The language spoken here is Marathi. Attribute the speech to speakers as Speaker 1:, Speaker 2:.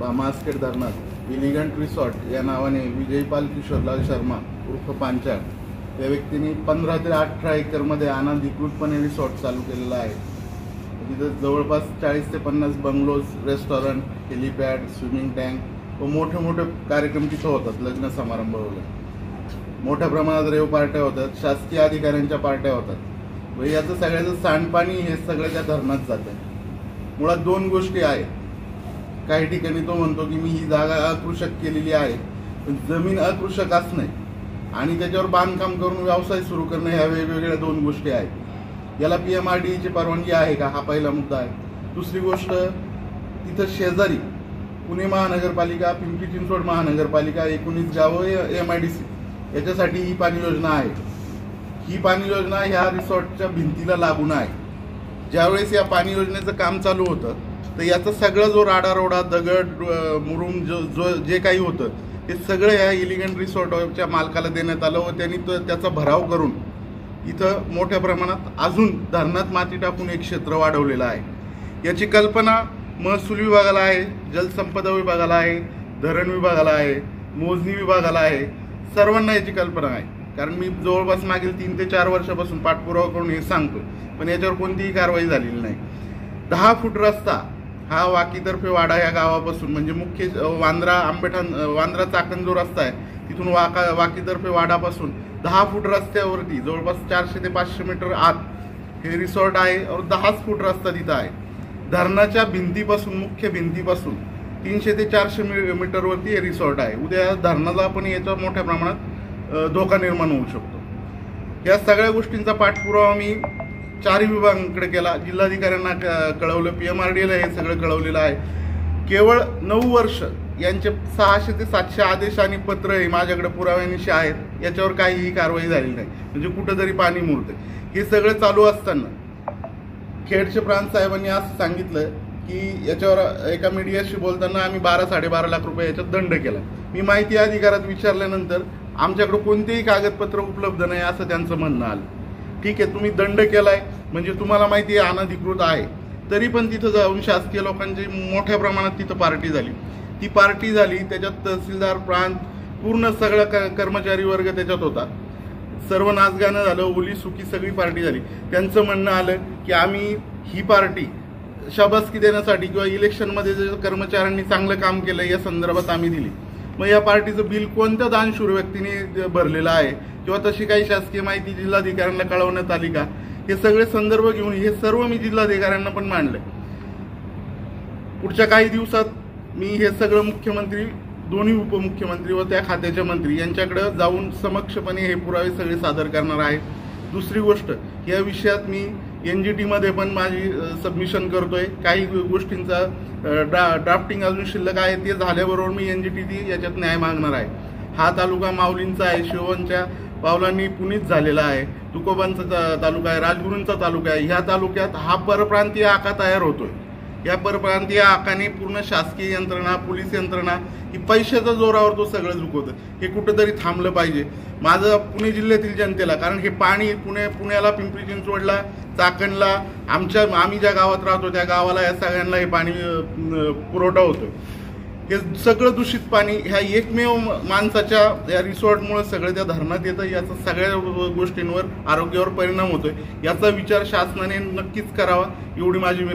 Speaker 1: भामासखेड धरणात इलिगंट रिसॉर्ट या नावाने विजयपाल किशोरलाल शर्मा उर्फ पांचाळ या व्यक्तीने 15 ते 18 एकरमध्ये अनधिकृतपणे रिसॉर्ट चालू केलेला आहे। तिथं जवळपास 40 ते 50 bungalows, restaurant, helipad, swimming tank व मोठे मोठे कार्यक्रम तिथं होतात। लग्न समारंभ वगैरे मोठ्या प्रमाणात रेव पार्ट्या होतात, शासकीय अधिकाऱ्यांच्या पार्ट्या होतात व याचं सगळ्याचं सांडपाणी हे सगळं त्या धरणात जातं। मुळात दोन गोष्टी आहेत। काही ठिकाणी तो म्हणतो की मी ही जागा अकृषक केलेली आहे, पण जमीन अकृषक असणे आणि त्याच्यावर बांधकाम करून व्यवसाय सुरू करणे ह्या वेगवेगळ्या दोन गोष्टी आहेत। याला PMRDA ची परवानगी आहे का, हा पहिला मुद्दा आहे। दुसरी गोष्ट, तिथं शेजारी पुणे महानगरपालिका, पिंपरी चिंचवड महानगरपालिका, 19 गावं MIDC याच्यासाठी ही पाणी योजना आहे। ही पाणी योजना ह्या रिसॉर्टच्या भिंतीला लागून आहे। ज्यावेळेस या पाणी योजनेचं काम चालू होतं तर याचा सगळं जो राडारोडा, दगड, मुरुम जो जे काही होतं ते सगळं या इलिगंट रिसॉर्टच्या मालकाला देण्यात आलं व त्यांनी त्याचा भराव करून इथं मोठ्या प्रमाणात अजून धरणात माती टाकून एक क्षेत्र वाढवलेलं आहे। याची कल्पना महसूल विभागाला आहे, जलसंपदा विभागाला आहे, धरण विभागाला आहे, मोजणी विभागाला आहे, सर्वांना याची कल्पना आहे। कारण मी जवळपास मागील 3 ते 4 वर्षापासून पाठपुरावा करून हे सांगतो, पण याच्यावर कोणतीही कारवाई झालेली नाही। 10 फूट रस्ता हा वाकीतर्फे वाडा या गावापासून म्हणजे मुख्य वांद्रा चाकण जो रस्ता आहे तिथून वाकीतर्फे वाडापासून 10 फूट रस्त्यावरती जवळपास 400 ते 500 मीटर आत हे रिसॉर्ट आहे और 10 फूट रस्ता तिथं आहे। धरणाच्या भिंतीपासून, मुख्य भिंतीपासून 300 ते 400 मीटरवरती हे रिसॉर्ट आहे। उद्या धरणाला पण याचा मोठ्या प्रमाणात धोका निर्माण होऊ शकतो। या सगळ्या गोष्टींचा पाठपुरावा मी 4 विभागांकडे केला, जिल्हाधिकाऱ्यांना कळवलं, PMRDAला हे सगळं कळवलेलं आहे। केवळ 9 वर्ष यांचे 600 ते 700 आदेश आणि पत्र हे माझ्याकडे पुराव्यानिशी आहेत, याच्यावर काहीही कारवाई झालेली नाही, म्हणजे कुठंतरी पाणी मुरते। हे सगळं चालू असताना खेडचे प्रांत साहेबांनी असं सांगितलं की याच्यावर एका मीडियाशी बोलताना आम्ही 12-12.5 लाख रुपये याच्यात दंड केला। मी माहिती अधिकारात विचारल्यानंतर आमच्याकडे कोणतेही कागदपत्र उपलब्ध नाही असं त्यांचं म्हणणं आलं। ठीक आहे, तुम्ही दंड केलाय म्हणजे तुम्हाला माहिती आहे अनधिकृत आहे, तरी पण तिथं जाऊन शासकीय लोकांची मोठ्या प्रमाणात तिथं पार्टी झाली। ती पार्टी झाली, त्याच्यात तहसीलदार, प्रांत, पूर्ण सगळा कर्मचारी वर्ग त्याच्यात होता। सर्व नाचगाणं झालं, ओली सुकी सगळी पार्टी झाली। त्यांचं म्हणणं आलं की आम्ही ही पार्टी शाबासकी देण्यासाठी किंवा इलेक्शनमध्ये जे कर्मचाऱ्यांनी चांगलं काम केलं या संदर्भात आम्ही दिली। मग या पार्टीचं बिल कोणत्या दानशूर व्यक्तीने भरलेलं आहे किंवा तशी काही शासकीय माहिती जिल्हाधिकाऱ्यांना कळवण्यात आली का, हे सगळे संदर्भ घेऊन हे सर्व मी जिल्हाधिकाऱ्यांना पण मांडले। पुढच्या काही दिवसात मी हे सगळं मुख्यमंत्री, दोन्ही उपमुख्यमंत्री व त्या खात्याचे मंत्री यांच्याकडे जाऊन समक्षपणे हे पुरावे सगळे सादर करणार आहे। दुसरी गोष्ट, या विषयात मी NGT मध्ये पण माझी सबमिशन करतोय। काही गोष्टींचा ड्राफ्टिंग अजून शिल्लक आहे, ते झाल्याबरोबर मी NGT याच्यात न्याय मागणार आहे। हा तालुका माऊलींचा आहे, शिवणच्या पावलांनी पुनीत झालेला आहे, तुकोबांचा तालुका आहे, राजगुरूंचा तालुका आहे। ह्या तालुक्यात हा परप्रांतीय आका तयार होतोय। या परप्रांतीय आकाने पूर्ण शासकीय यंत्रणा, पोलीस यंत्रणा ही पैशाच्या जोरावर तो सगळं झुकवतं। हे कुठंतरी थांबलं पाहिजे माझं पुणे जिल्ह्यातील जनतेला, कारण हे पाणी पुण्याला, पिंपरी चिंचवडला, चाकणला, आम्ही ज्या गावात राहतो त्या गावाला या सगळ्यांना हे पाणी पुरवठा होतो। हे सगळं दूषित पाणी ह्या एकमेव माणसाच्या या रिसॉर्टमुळे सगळं त्या धरणात येतं। याचा सगळ्या गोष्टींवर, आरोग्यावर परिणाम होतोय। याचा विचार शासनाने नक्कीच करावा, एवढी माझी विनंती।